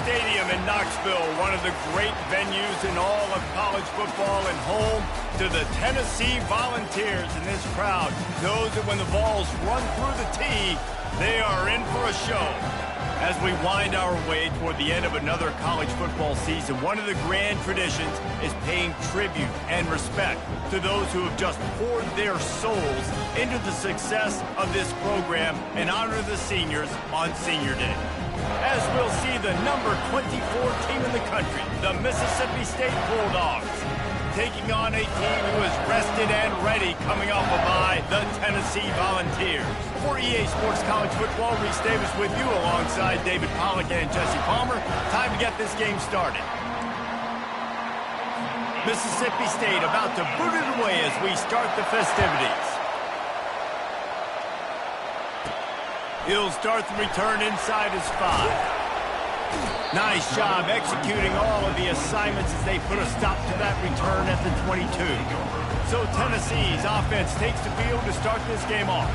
Stadium in Knoxville, one of the great venues in all of college football and home to the Tennessee Volunteers. And this crowd knows that when the balls run through the tee, they are in for a show. As we wind our way toward the end of another college football season, one of the grand traditions is paying tribute and respect to those who have just poured their souls into the success of this program and honor the seniors on Senior Day. As we'll see the number 24 team in the country, the Mississippi State Bulldogs, taking on a team who is rested and ready coming off a bye, the Tennessee Volunteers. For EA Sports College Football, Reese Davis with you alongside David Pollack and Jesse Palmer. Time to get this game started. Mississippi State about to boot it away as we start the festivities. He'll start the return inside his 5. Nice job executing all of the assignments as they put a stop to that return at the 22. So Tennessee's offense takes the field to start this game off.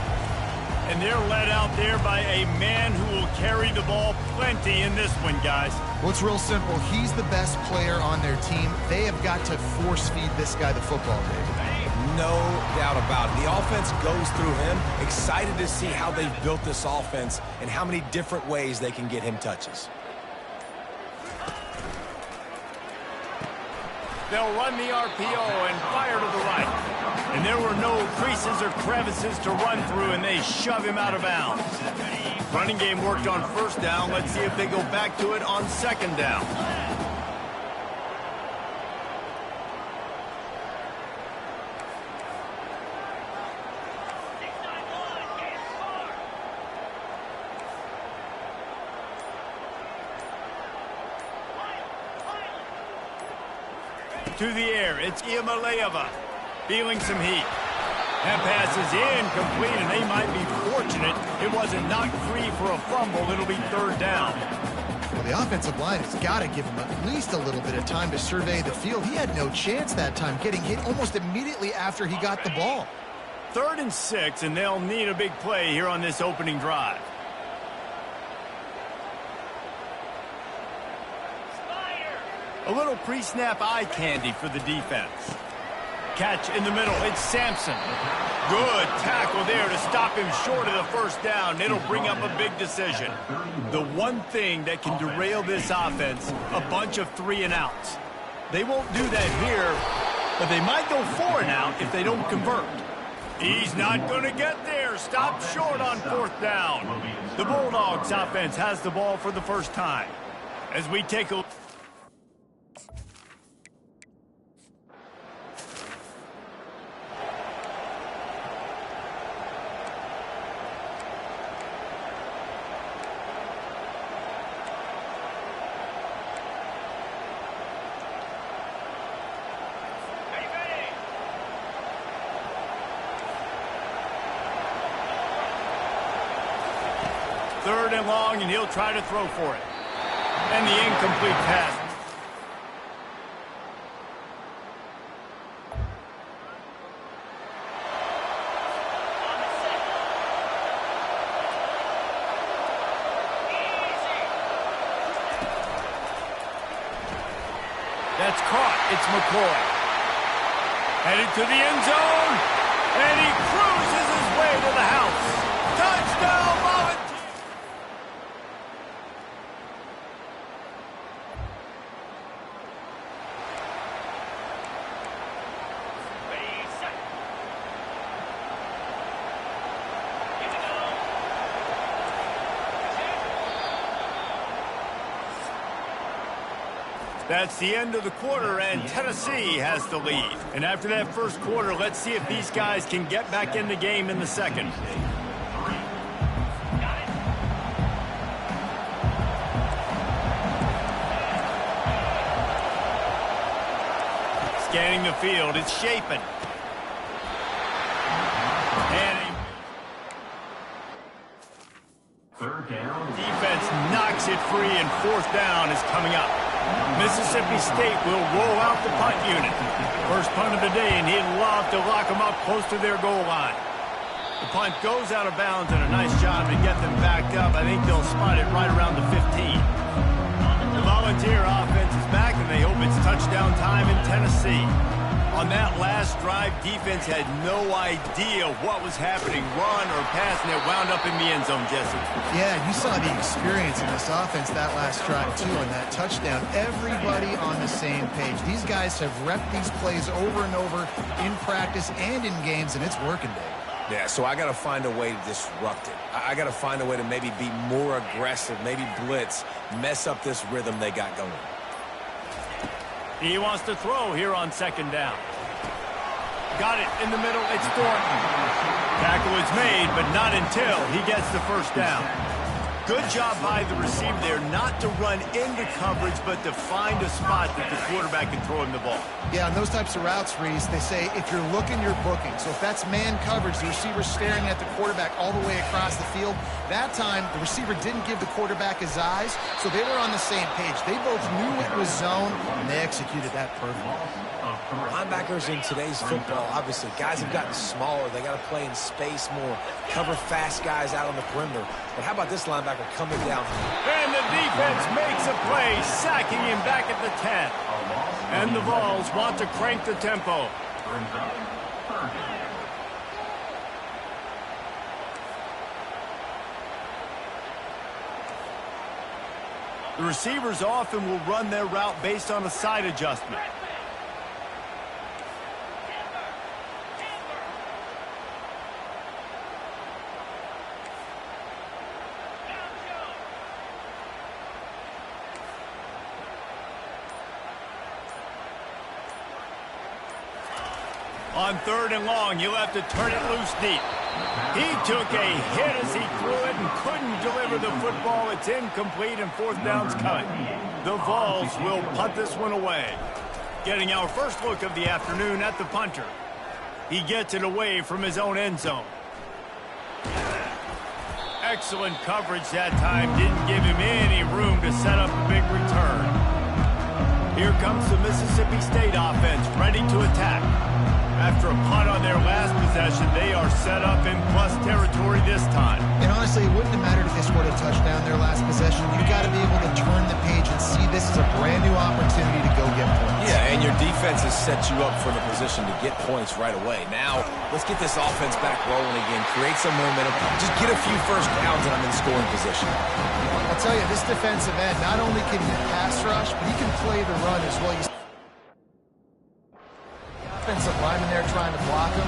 And they're led out there by a man who will carry the ball plenty in this one, guys. Well, it's real simple. He's the best player on their team. They have got to force-feed this guy the football, David. No doubt about it. The offense goes through him. Excited to see how they've built this offense and how many different ways they can get him touches. They'll run the RPO and fire to the right. And there were no creases or crevices to run through, and they shove him out of bounds. Running game worked on first down. Let's see if they go back to it on second down. To the air, it's Iamaleava feeling some heat. That pass is incomplete, and they might be fortunate it wasn't knocked free for a fumble. It'll be third down. Well, the offensive line has got to give him at least a little bit of time to survey the field. He had no chance that time, getting hit almost immediately after he got the ball. 3rd and 6, and they'll need a big play here on this opening drive. A little pre-snap eye candy for the defense. Catch in the middle. It's Sampson. Good tackle there to stop him short of the first down. It'll bring up a big decision. The one thing that can derail this offense, a bunch of 3-and-outs. They won't do that here, but they might go 4-and-out if they don't convert. He's not going to get there. Stop short on 4th down. The Bulldogs offense has the ball for the first time. As we take a look. Third and long, and he'll try to throw for it. And the incomplete pass. That's caught. It's McCoy. Headed to the end zone, and he cruises his way to the house. Touchdown, Volunteers! That's the end of the quarter, and Tennessee has the lead. And after that first quarter, let's see if these guys can get back in the game in the second. Scanning the field, it's Shapen. And third down. Defense knocks it free, and 4th down is coming up. Mississippi State will roll out the punt unit. First punt of the day, and he'd love to lock them up close to their goal line. The punt goes out of bounds, and a nice job to get them backed up. I think they'll spot it right around the 15. The touchdown time in Tennessee. On that last drive, defense had no idea what was happening, run or pass, and it wound up in the end zone, Jesse. Yeah, you saw the experience in this offense that last drive, too, on that touchdown. Everybody on the same page. These guys have repped these plays over and over in practice and in games, and it's working, Dave. Yeah, so I got to find a way to disrupt it. I got to find a way to maybe be more aggressive, maybe blitz, mess up this rhythm they got going. He wants to throw here on second down. Got it in the middle. It's Thornton. Tackle is made, but not until he gets the first down. Good job by the receiver there not to run into coverage, but to find a spot that the quarterback can throw him the ball. Yeah, on those types of routes, Reese, they say if you're looking, you're booking. So if that's man coverage, the receiver's staring at the quarterback all the way across the field. That time, the receiver didn't give the quarterback his eyes, so they were on the same page. They both knew it was zone, and they executed that perfectly. Linebackers in today's football, obviously, guys have gotten smaller. They got to play in space more, cover fast guys out on the perimeter. But how about this linebacker coming down? And the defense makes a play, sacking him back at the 10. And the Vols want to crank the tempo. The receivers often will run their route based on a side adjustment. On third and long, you'll have to turn it loose deep. He took a hit as he threw it and couldn't deliver the football. It's incomplete and fourth down's coming. The Vols will punt this one away. Getting our first look of the afternoon at the punter. He gets it away from his own end zone. Excellent coverage that time. Didn't give him any room to set up a big return. Here comes the Mississippi State offense, ready to attack. After a punt on their last possession, they are set up in plus territory this time. And honestly, it wouldn't have mattered if they scored a touchdown their last possession. You've got to be able to turn the page and see this as a brand new opportunity to go get points. Yeah, and your defense has set you up for the position to get points right away. Now, let's get this offense back rolling again, create some momentum, just get a few first downs and I'm in scoring position. I'll tell you, this defensive end, not only can he pass rush, but he can play the run as well. Offensive lineman there trying to block him,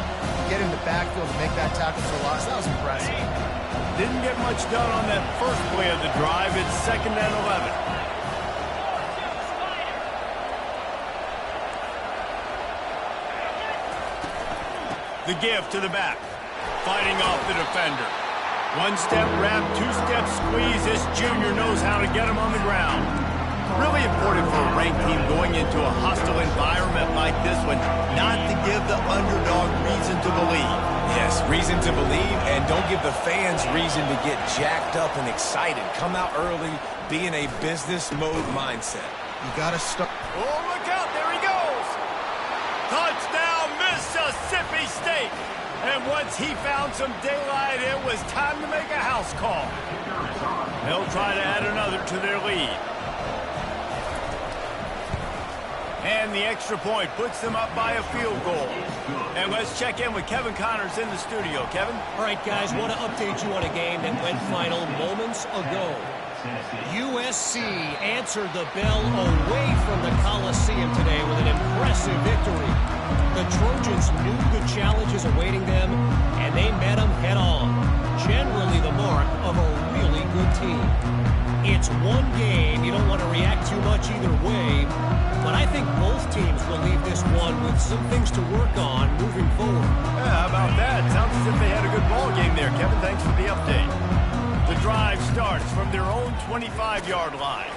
get him to backfield and make that tackle for loss. That was impressive. Didn't get much done on that first play of the drive. It's 2nd and 11. The give to the back, fighting off the defender. One-step wrap, two-step squeeze. This junior knows how to get him on the ground. Really important for a ranked team going into a hostile environment like this one, not to give the underdog reason to believe. Yes, reason to believe, and don't give the fans reason to get jacked up and excited. Come out early, be in a business mode mindset. You got to start. Oh, look out, there he goes. Touchdown, Mississippi State. And once he found some daylight, it was time to make a house call. They'll try to add another to their lead. And the extra point puts them up by a field goal. And let's check in with Kevin Connors in the studio. Kevin? All right, guys, want to update you on a game that went final moments ago. USC answered the bell away from the Coliseum today with an impressive victory. The Trojans knew the challenges awaiting them, and they met them head-on. Generally the mark of a really good team. It's one game. You don't want to react too much either way, but I think both teams will leave this one with some things to work on moving forward. Yeah, how about that? Sounds as if they had a good ball game there, Kevin. Thanks for the update. The drive starts from their own 25-yard line.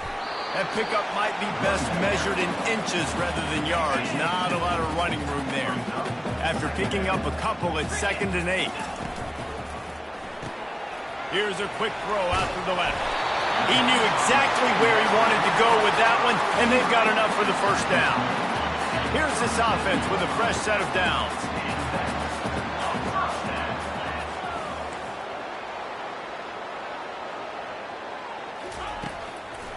That pickup might be best measured in inches rather than yards. Not a lot of running room there. After picking up a couple, it's 2nd and 8. Here's a quick throw out to the left. He knew exactly where he wanted to go with that one, and they've got enough for the first down. Here's this offense with a fresh set of downs.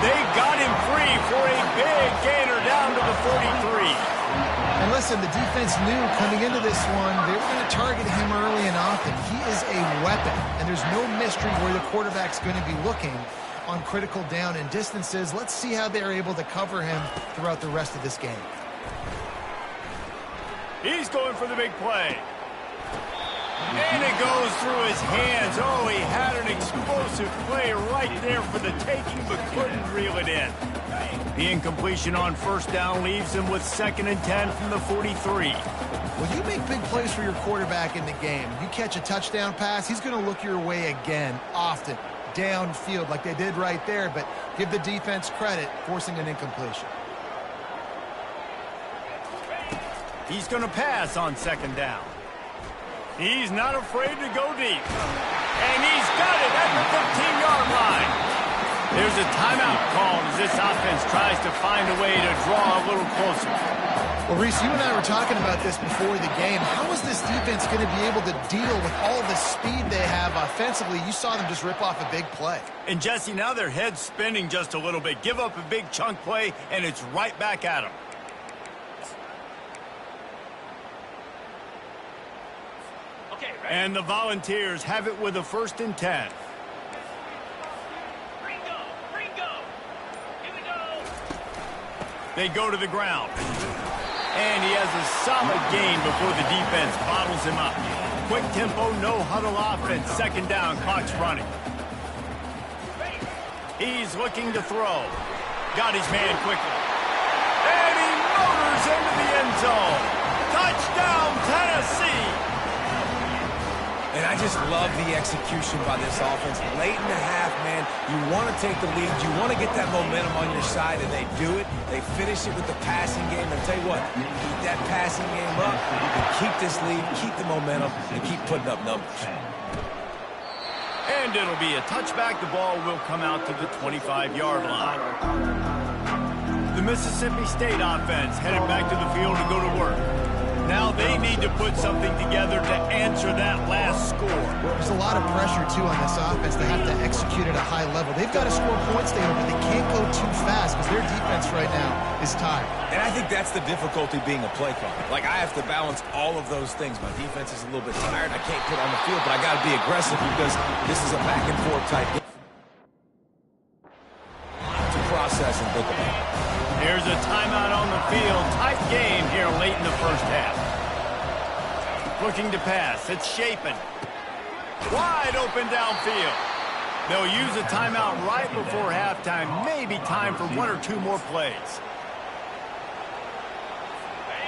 They got him free for a big gainer down to the 43. And listen, the defense knew coming into this one, they were going to target him early and often. He is a weapon, and there's no mystery where the quarterback's going to be looking on critical down and distances. Let's see how they're able to cover him throughout the rest of this game. He's going for the big play. And it goes through his hands. Oh, he had an explosive play right there for the taking, but couldn't reel it in. The incompletion on first down leaves him with 2nd and 10 from the 43. When you make big plays for your quarterback in the game, you catch a touchdown pass, he's going to look your way again, often, downfield like they did right there, but give the defense credit, forcing an incompletion. He's going to pass on 2nd down. He's not afraid to go deep. And he's got it at the 15-yard line. There's a timeout called as this offense tries to find a way to draw a little closer. Well, Reese, you and I were talking about this before the game. How is this defense going to be able to deal with all the speed they have offensively? You saw them just rip off a big play. And, Jesse, now their head's spinning just a little bit. Give up a big chunk play, and it's right back at them. And the Volunteers have it with a 1st and 10. They go to the ground. And he has a solid gain before the defense bottles him up. Quick tempo, no huddle offense. 2nd down, clock's running. He's looking to throw. Got his man quickly. And he motors into the end zone. Touchdown, Tennessee! And I just love the execution by this offense. Late in the half, man, you want to take the lead. You want to get that momentum on your side, and they do it. They finish it with the passing game. And tell you what, keep that passing game up. You can keep this lead, keep the momentum, and keep putting up numbers. And it'll be a touchback. The ball will come out to the 25-yard line. The Mississippi State offense headed back to the field to go to work. Now they need to put something together to answer that last score. There's a lot of pressure, too, on this offense. They have to execute at a high level. They've got to score points there, but they can't go too fast because their defense right now is tired. And I think that's the difficulty being a play caller. Like, I have to balance all of those things. My defense is a little bit tired. I can't put on the field, but I got to be aggressive because this is a back-and-forth type game to process and think about. Here's a timeout on the field. Tight game here late in the first half. Looking to pass. It's Shapen. Wide open downfield. They'll use a timeout right before halftime. Maybe time for 1 or 2 more plays.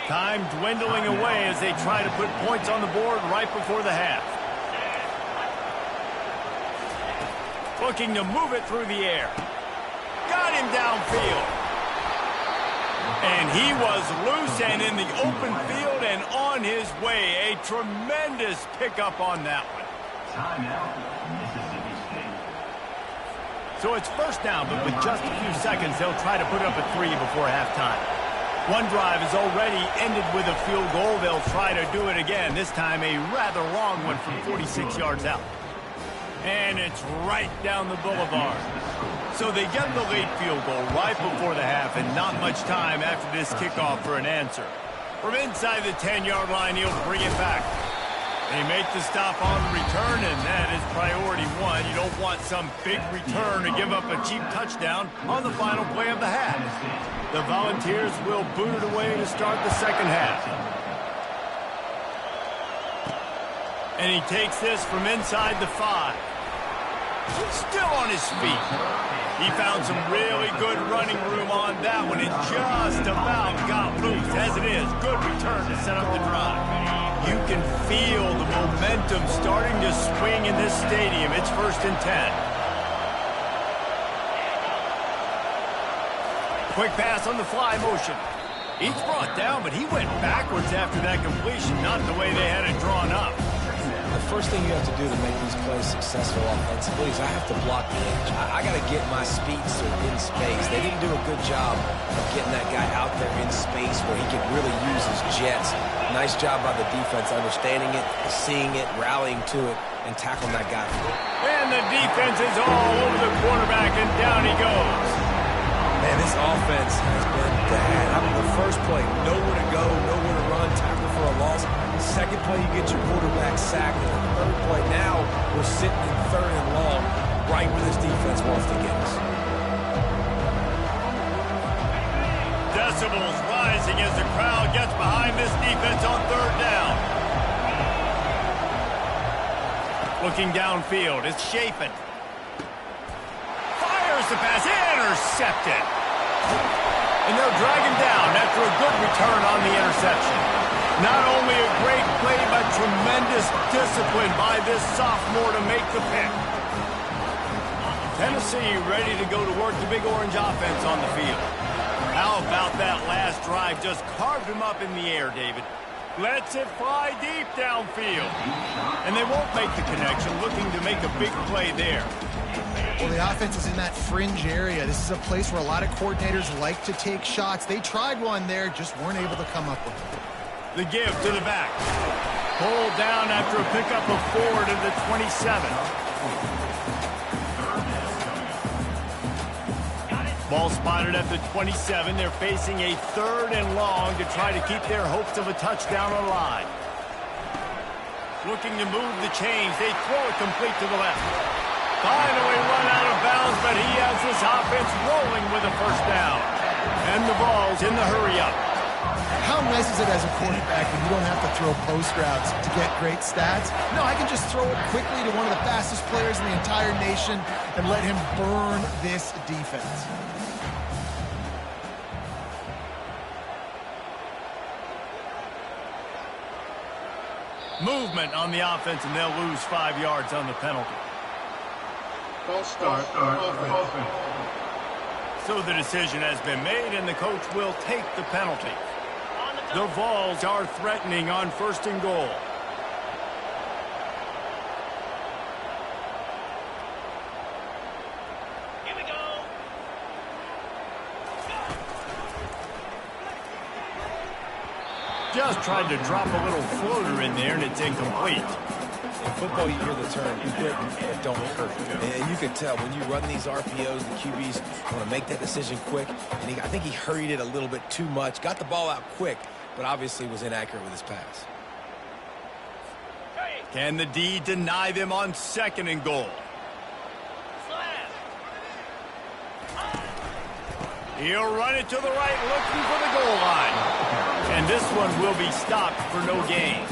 Time dwindling away as they try to put points on the board right before the half. Looking to move it through the air. Got him downfield. And he was loose and in the open field and on his way. A tremendous pickup on that one. So it's 1st down, but with just a few seconds, they'll try to put up a 3 before halftime. One drive is already ended with a field goal. They'll try to do it again. This time a rather long one from 46 yards out. And it's right down the boulevard. So they get the late field goal right before the half and not much time after this kickoff for an answer. From inside the 10-yard line, he'll bring it back. They make the stop on return, and that is priority 1. You don't want some big return to give up a cheap touchdown on the final play of the half. The Volunteers will boot it away to start the 2nd half. And he takes this from inside the 5. Still on his feet. He found some really good running room on that one. It just about got loose. As it is, good return to set up the drive. You can feel the momentum starting to swing in this stadium. It's 1st and 10. Quick pass on the fly motion. He's brought down, but he went backwards after that completion, not the way they had it drawn up. The first thing you have to do to make these plays successful offensively is I have to block the edge. I got to get my speedster in space. They didn't do a good job of getting that guy out there in space where he could really use his jets. Nice job by the defense understanding it, seeing it, rallying to it, and tackling that guy. And the defense is all over the quarterback, and down he goes. Man, this offense has been bad. I mean, the first play, nowhere to go, nowhere to run, tackle for a loss. Second play, you get your quarterback sacked. And the third play, now we're sitting in 3rd and long, right where this defense wants to get us. Decibels rising as the crowd gets behind this defense on 3rd down. Looking downfield, it's Chapin. Fires the pass, intercepted. And they'll drag him down after a good return on the interception. Not only a great play, but tremendous discipline by this sophomore to make the pick. Tennessee ready to go to work the Big Orange offense on the field. How about that last drive? Just carved him up in the air, David. Lets it fly deep downfield. And they won't make the connection, looking to make a big play there. Well, the offense is in that fringe area. This is a place where a lot of coordinators like to take shots. They tried one there, just weren't able to come up with it. The give to the back. Pulled down after a pickup of 4 to the 27. Ball spotted at the 27. They're facing a 3rd and long to try to keep their hopes of a touchdown alive. Looking to move the chains. They throw it complete to the left. Finally run out of bounds, but he has this offense rolling with a 1st down. And the ball's in the hurry-up. How nice is it as a quarterback when you don't have to throw post routes to get great stats? No, I can just throw it quickly to one of the fastest players in the entire nation and let him burn this defense. Movement on the offense, and they'll lose 5 yards on the penalty. False start. Offense. So the decision has been made, and the coach will take the penalty. The Vols are threatening on 1st and goal. Here we go. Just tried to drop a little floater in there, and it's incomplete. In football, you hear the term, quit, but don't hurt. And you can tell when you run these RPOs, the QBs want to make that decision quick. And I think he hurried it a little bit too much. Got the ball out quick, but obviously was inaccurate with his pass. Can the D deny them on 2nd and goal? He'll run it to the right, looking for the goal line. And this one will be stopped for no gain.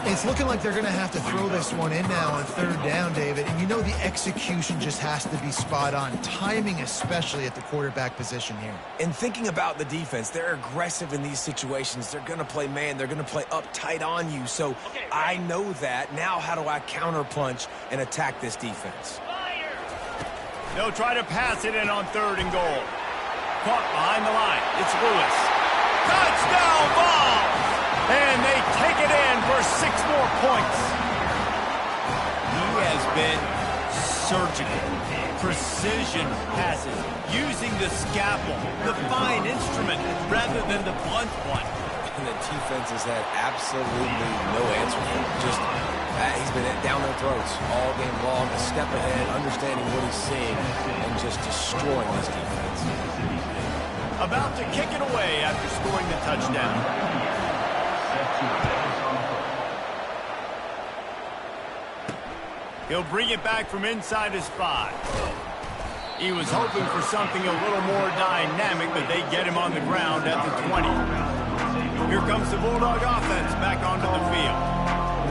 It's looking like they're going to have to throw this one in now on 3rd down, David. And you know the execution just has to be spot on. Timing especially at the quarterback position here. And thinking about the defense, they're aggressive in these situations. They're going to play man. They're going to play up tight on you. So I know that. Now how do I counterpunch and attack this defense? They'll try to pass it in on 3rd and goal. Caught behind the line. It's Lewis. Touchdown ball! And they take it in for 6 more points. He has been surgical. Precision passes. Using the scalpel, the fine instrument, rather than the blunt one. And the defense has had absolutely no answer for him. Just, he's been down their throats all game long, a step ahead, understanding what he's seeing, and just destroying this defense. About to kick it away after scoring the touchdown. He'll bring it back from inside his 5. He was hoping for something a little more dynamic, but they get him on the ground at the 20. Here comes the Bulldog offense back onto the field.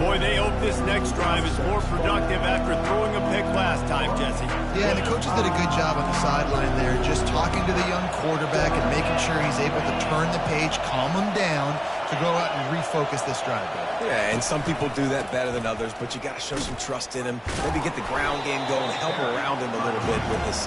Boy, they hope this next drive is more productive after throwing a pick last time, Jesse. Yeah, and the coaches did a good job on the sideline there, just talking to the young quarterback and making sure he's able to turn the page, calm him down, to go out and refocus this drive. Yeah, and some people do that better than others, but you got to show some trust in him. Maybe get the ground game going, help around him a little bit with this.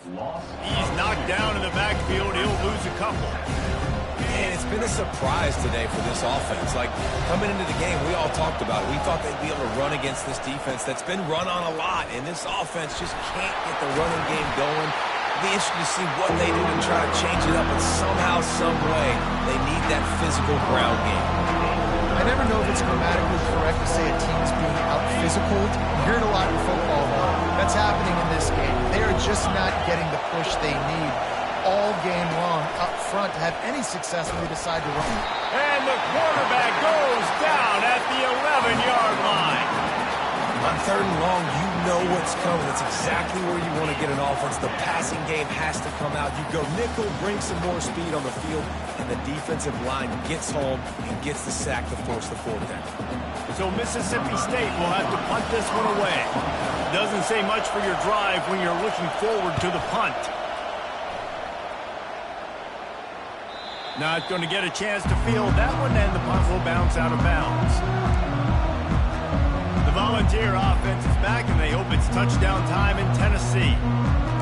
He's knocked down in the backfield. He'll lose a couple. Man, it's been a surprise today for this offense. Like, coming into the game, we all talked about it. We thought they'd be able to run against this defense that's been run on a lot, and this offense just can't get the running game going. It'll be interesting to see what they do to try to change it up, but somehow, some way, they need that physical ground game. I never know if it's grammatically correct to say a team's being out-physicaled. You hear it a lot in football, though. That's happening in this game. They are just not getting the push they need all game long up front to have any success when they decide to run. And the quarterback goes down at the 11-yard line. On 3rd and long, you know what's coming. It's exactly where you want to get an offense. The passing game has to come out. You go nickel, bring some more speed on the field, and the defensive line gets home and gets the sack to force the 4th down. So Mississippi State will have to punt this one away. Doesn't say much for your drive when you're looking forward to the punt. Not going to get a chance to field that one, and the punt will bounce out of bounds. The Volunteer offense is back, and they hope it's touchdown time in Tennessee.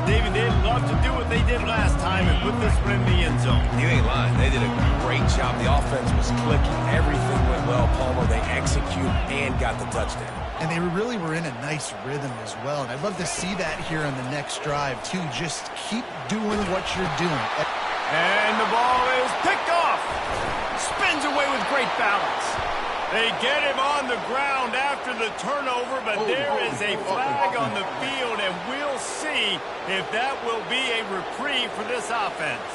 David, they'd love to do what they did last time and put this one in the end zone. You ain't lying. They did a great job. The offense was clicking. Everything went well, Palmer. They executed and got the touchdown. And they really were in a nice rhythm as well. And I'd love to see that here on the next drive, too. Just keep doing what you're doing. And the ball is picked off. Spins away with great balance. They get him on the ground after the turnover, but there is a flag on the field, and we'll see if that will be a reprieve for this offense.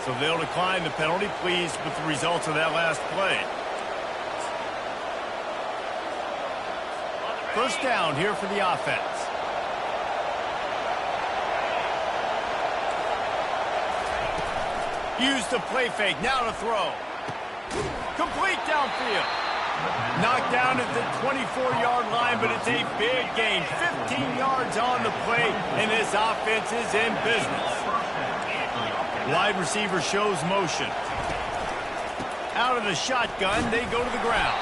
So they'll decline the penalty, pleased with the results of that last play. First down here for the offense. Use the play fake, now to throw. Complete downfield. Knocked down at the 24-yard line, but it's a big gain. 15 yards on the play, and this offense is in business. Wide receiver shows motion. Out of the shotgun, they go to the ground.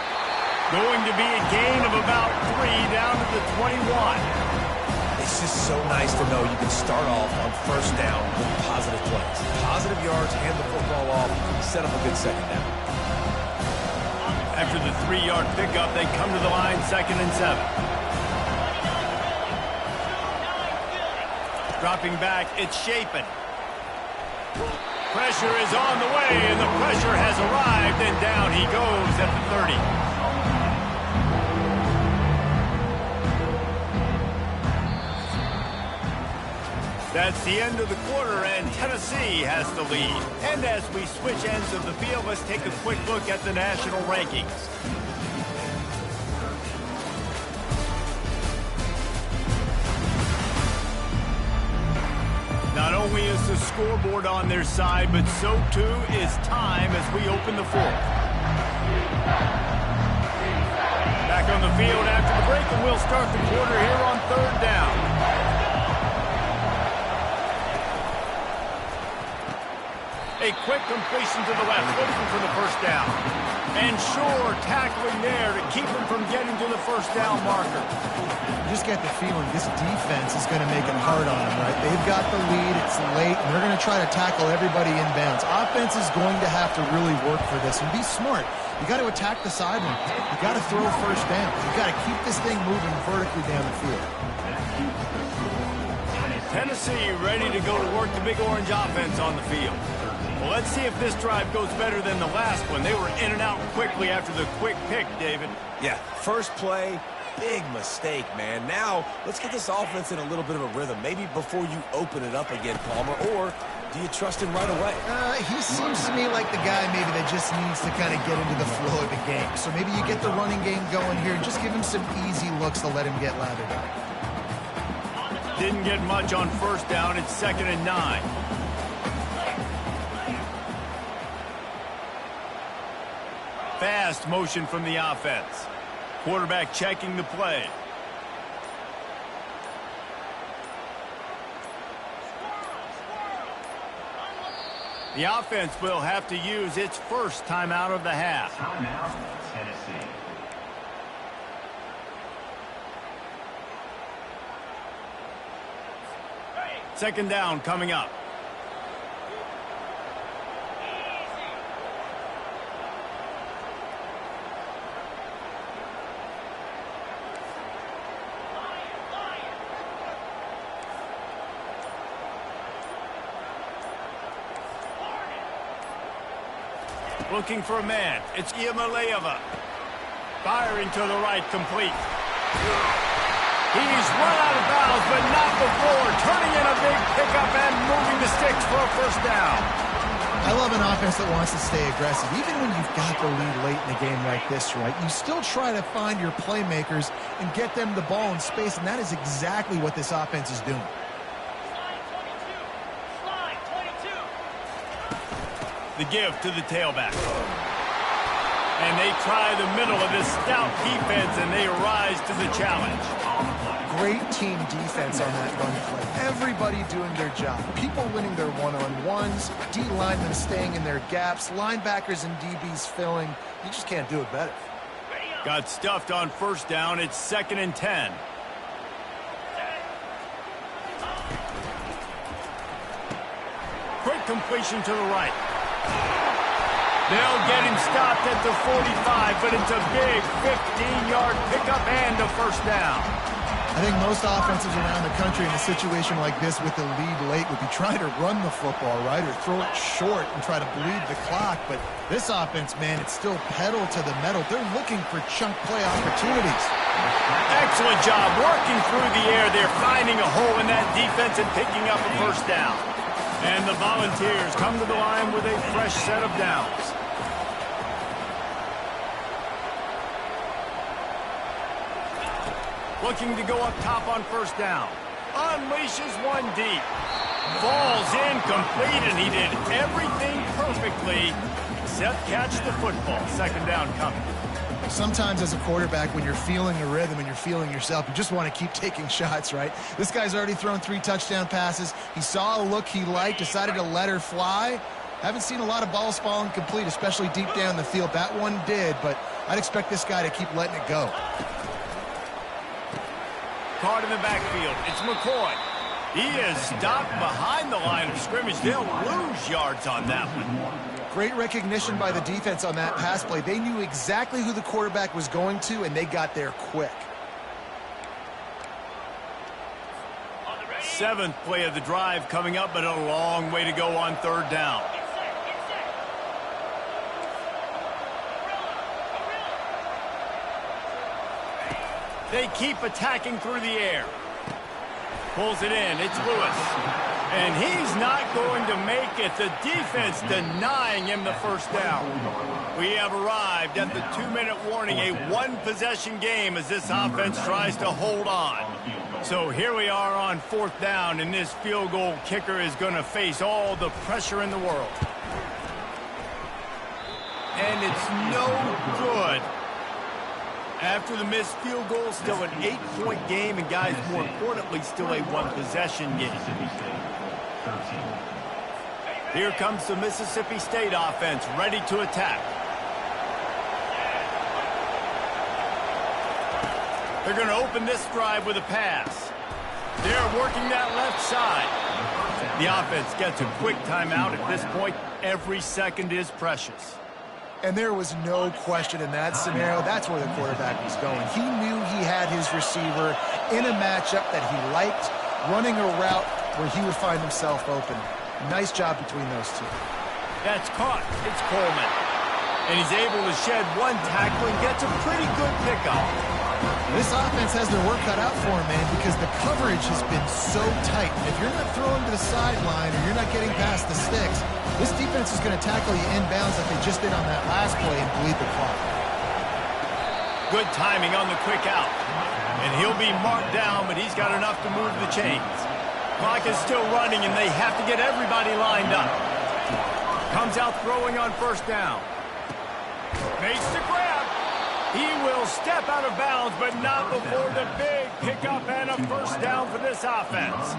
Going to be a gain of about 3 down to the 21. It's just so nice to know you can start off on 1st down with positive plays. Positive yards, hand the football off, set up a good 2nd down. After the 3-yard pickup, they come to the line, 2nd and 7. Dropping back, it's Shapen. Pressure is on the way, and the pressure has arrived, and down he goes at the 30. That's the end of the quarter, and Tennessee has the lead. And as we switch ends of the field, let's take a quick look at the national rankings. Not only is the scoreboard on their side, but so too is time as we open the fourth. Back on the field after the break, and we'll start the quarter here on third down. A quick completion to the left, looking for the first down. And sure, tackling there to keep him from getting to the first down marker. You just get the feeling this defense is going to make it hard on them, right? They've got the lead, it's late, and they're going to try to tackle everybody inbounds. Offense is going to have to really work for this and be smart. You got to attack the sideline. You got to throw first down. You got to keep this thing moving vertically down the field. Tennessee ready to go to work the Big Orange offense on the field. Well, let's see if this drive goes better than the last one. They were in and out quickly after the quick pick, David. Yeah, first play, big mistake, man. Now, let's get this offense in a little bit of a rhythm. Maybe before you open it up again, Palmer, or do you trust him right away? He seems to me like the guy maybe that just needs to kind of get into the flow of the game. So maybe you get the running game going here and just give him some easy looks to let him get lathered up. Didn't get much on first down. It's 2nd and 9. Fast motion from the offense. Quarterback checking the play. The offense will have to use its first timeout of the half. Timeout, Tennessee. Second down coming up. Looking for a man. It's Yamalayeva. Firing to the right, complete. He's run out of bounds, but not before. Turning in a big pickup and moving the sticks for a first down. I love an offense that wants to stay aggressive. Even when you've got the lead late in a game like this, right, you still try to find your playmakers and get them the ball in space, and that is exactly what this offense is doing. The give to the tailback. And they try the middle of this stout defense, and they rise to the challenge. Great team defense on that run play. Everybody doing their job. People winning their one-on-ones, D linemen staying in their gaps, linebackers and DBs filling. You just can't do it better. Got stuffed on first down. It's 2nd and 10. Quick completion to the right. They'll get him stopped at the 45, but it's a big 15-yard pickup and a first down. I think most offenses around the country in a situation like this with the lead late would be trying to run the football, right, or throw it short and try to bleed the clock. But this offense, man, it's still pedal to the metal. They're looking for chunk play opportunities. Excellent job working through the air. They're finding a hole in that defense and picking up a first down. And the Volunteers come to the line with a fresh set of downs. Looking to go up top on first down. Unleashes one deep. Falls incomplete, and he did everything perfectly except catch the football. Second down coming. Sometimes as a quarterback, when you're feeling a rhythm and you're feeling yourself, you just want to keep taking shots, right? This guy's already thrown 3 touchdown passes. He saw a look he liked, decided to let her fly. Haven't seen a lot of balls falling complete, especially deep down the field. That one did, but I'd expect this guy to keep letting it go. Caught in the backfield. It's McCoy. He is stopped behind the line of scrimmage. They'll lose yards on that one. Great recognition by the defense on that pass play. They knew exactly who the quarterback was going to, and they got there quick. 7th play of the drive coming up, but a long way to go on third down. They keep attacking through the air. Pulls it in. It's Lewis. And he's not going to make it. The defense denying him the first down. We have arrived at the 2-minute warning. A one-possession game as this offense tries to hold on. So here we are on 4th down, and this field goal kicker is going to face all the pressure in the world. And it's no good. After the missed field goal, still an 8-point game, and guys, more importantly, still a 1-possession game. Here comes the Mississippi State offense, ready to attack. They're going to open this drive with a pass. They're working that left side. The offense gets a quick timeout. At this point, every second is precious. And there was no question in that scenario. That's where the quarterback was going. He knew he had his receiver in a matchup that he liked, running a route where he would find himself open. Nice job between those two. That's caught. It's Coleman. And he's able to shed one tackle and gets a pretty good pickup. This offense has their work cut out for him, man, because the coverage has been so tight. If you're not throwing to the sideline or you're not getting past the sticks, this defense is going to tackle you inbounds like they just did on that last play and bleed the clock. Good timing on the quick out. And he'll be marked down, but he's got enough to move the chains. Clock is still running, and they have to get everybody lined up. Comes out throwing on 1st down. Makes the grab. He will step out of bounds, but not before the big pickup and a 1st down for this offense.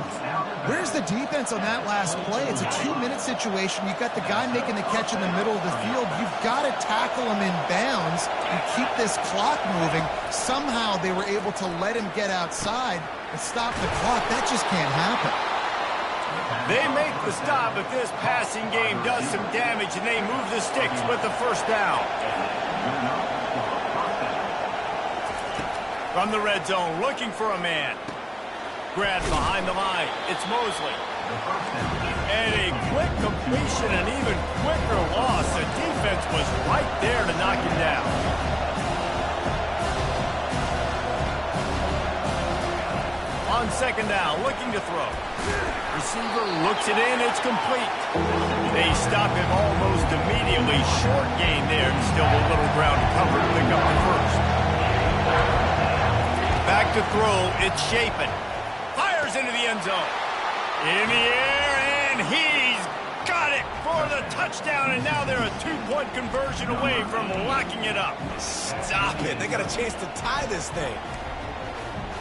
Where's the defense on that last play? It's a 2-minute situation. You've got the guy making the catch in the middle of the field. You've got to tackle him in bounds and keep this clock moving. Somehow they were able to let him get outside and stop the clock. That just can't happen. They make the stop, but this passing game does some damage, and they move the sticks with the 1st down. From the red zone, looking for a man. Grab behind the line. It's Mosley. And a quick completion, an even quicker loss. The defense was right there to knock him down. On 2nd down, looking to throw. Receiver looks it in. It's complete. They stop him almost immediately. Short gain there. Still a little ground to cover to pick up the 1st. Back to throw, it's Shapen. Fires into the end zone. In the air, and he's got it for the touchdown, and now they're a 2-point conversion away from locking it up. Stop it. They got a chance to tie this thing.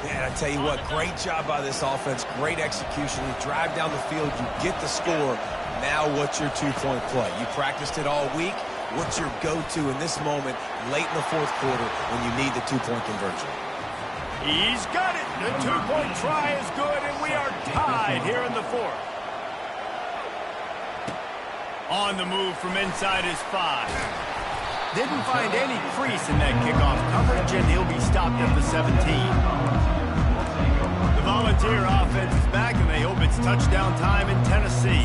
Man, I tell you what, great job by this offense. Great execution. You drive down the field, you get the score. Now what's your 2-point play? You practiced it all week. What's your go-to in this moment late in the 4th quarter when you need the 2-point conversion? He's got it. The 2-point try is good, and we are tied here in the 4th. On the move from inside his 5. Didn't find any crease in that kickoff coverage, and he'll be stopped at the 17. The Volunteer offense is back, and they hope it's touchdown time in Tennessee.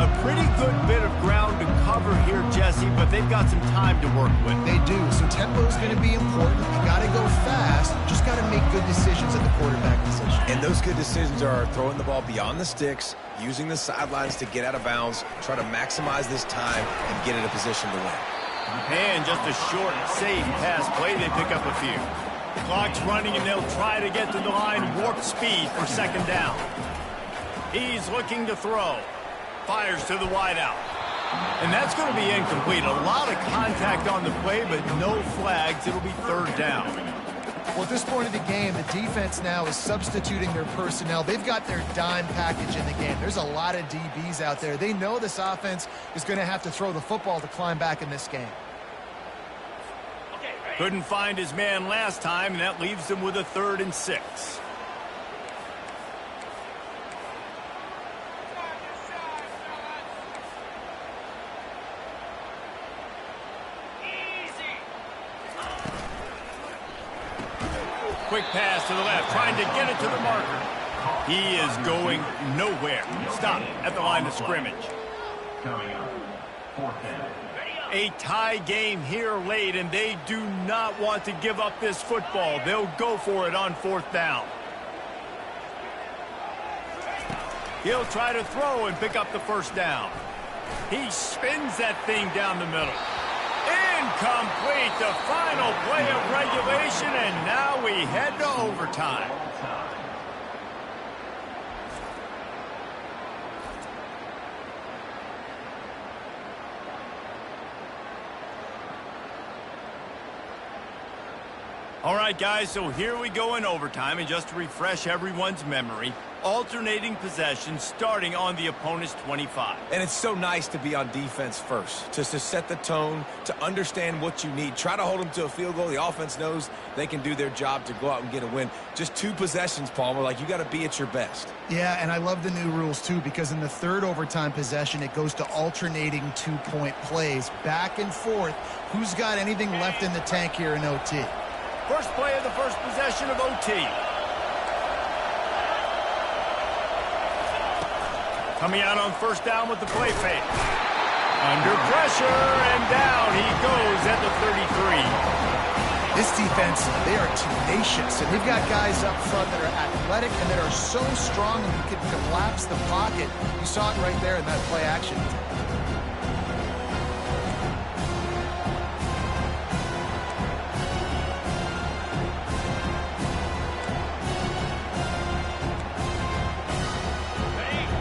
A pretty good bit of ground to cover here, Jesse, but they've got some time to work with. They do, so tempo is going to be important. You got to go fast. Just got to make good decisions at the quarterback position. And those good decisions are throwing the ball beyond the sticks, using the sidelines to get out of bounds, try to maximize this time and get in a position to win. And just a short, safe pass play, they pick up a few. Clock's running, and they'll try to get to the line warp speed for 2nd down. He's looking to throw. Fires to the wideout. And that's going to be incomplete. A lot of contact on the play, but no flags. It'll be 3rd down. Well, at this point of the game, the defense now is substituting their personnel. They've got their dime package in the game. There's a lot of DBs out there. They know this offense is going to have to throw the football to climb back in this game. Couldn't find his man last time, and that leaves them with a 3rd and 6. Quick pass to the left, trying to get it to the marker. He is going nowhere. Stop at the line of scrimmage. A tie game here late, and they do not want to give up this football. They'll go for it on 4th down. He'll try to throw and pick up the 1st down. He spins that thing down the middle. Incomplete, the final play of regulation, and now we head to overtime. All right, guys, so here we go in overtime, and just to refresh everyone's memory, alternating possession starting on the opponent's 25. And it's so nice to be on defense first, just to set the tone, to understand what you need. Try to hold them to a field goal. The offense knows they can do their job to go out and get a win. Just 2 possessions, Palmer. Like, you got to be at your best. Yeah, and I love the new rules, too, because in the third overtime possession, it goes to alternating 2-point plays, back and forth. Who's got anything left in the tank here in OT? First play of the first possession of OT. Coming out on first down with the play fake. Under pressure, and down he goes at the 33. This defense, they are tenacious, and they've got guys up front that are athletic and that are so strong and you can collapse the pocket. You saw it right there in that play action.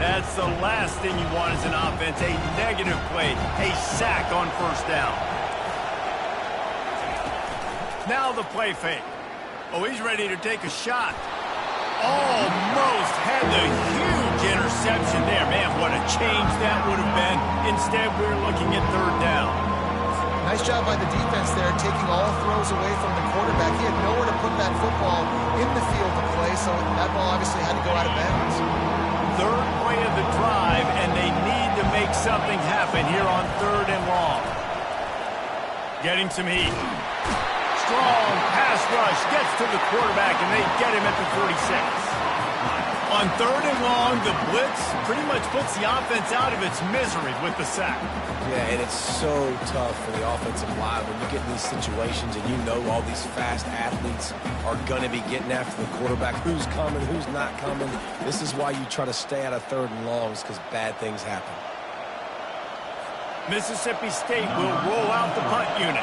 That's the last thing you want as an offense, a negative play, a sack on first down. Now the play fake. Oh, he's ready to take a shot. Almost had the huge interception there. Man, what a change that would have been. Instead, we're looking at third down. Nice job by the defense there, taking all throws away from the quarterback. He had nowhere to put that football in the field to play, so that ball obviously had to go out of bounds. Third play of the drive, and they need to make something happen here on third and long. Getting some heat. Strong pass rush gets to the quarterback, and they get him at the 46. On third and long, the blitz pretty much puts the offense out of its misery with the sack. Yeah, and it's so tough for the offensive line when you get in these situations and you know all these fast athletes are going to be getting after the quarterback. Who's coming, who's not coming. This is why you try to stay out of third and longs, because bad things happen. Mississippi State will roll out the punt unit.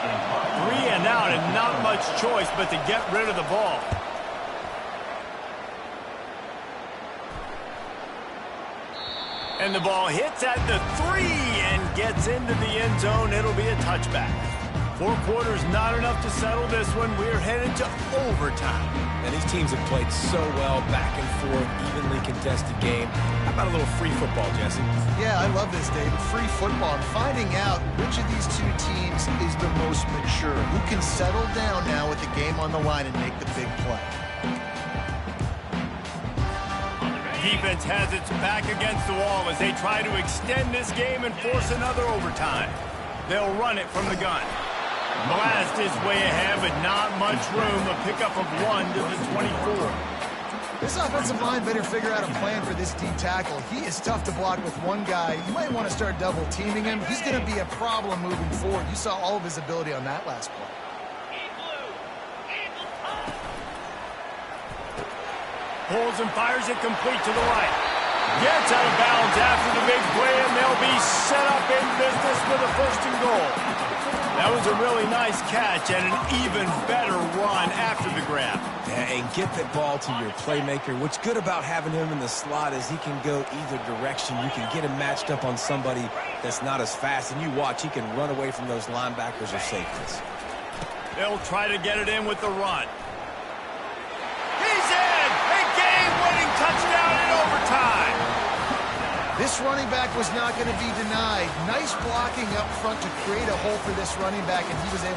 3 and out, and not much choice but to get rid of the ball. And the ball hits at the 3 and gets into the end zone. It'll be a touchback. 4 quarters, not enough to settle this one. We're headed to overtime. And these teams have played so well, back and forth, evenly contested game. How about a little free football, Jesse? Yeah, I love this, David. Free football and finding out which of these 2 teams is the most mature. Who can settle down now with the game on the line and make the big play. Defense has its back against the wall as they try to extend this game and force another overtime. They'll run it from the gun. Blast his way ahead, but not much room. A pickup of 1 to the 24. This offensive line better figure out a plan for this D tackle. He is tough to block with one guy. You might want to start double teaming him. He's going to be a problem moving forward. You saw all of his ability on that last play. Pulls and fires it complete to the right. Gets out of bounds after the big play, and they'll be set up in business with a 1st and goal. That was a really nice catch and an even better run after the grab. Yeah, and get that ball to your playmaker. What's good about having him in the slot is he can go either direction. You can get him matched up on somebody that's not as fast, and you watch, he can run away from those linebackers or safeties. They'll try to get it in with the run. He's in! A game-winning touchdown in overtime! This running back was not going to be denied. Nice blocking up front to create a hole for this running back, and he was able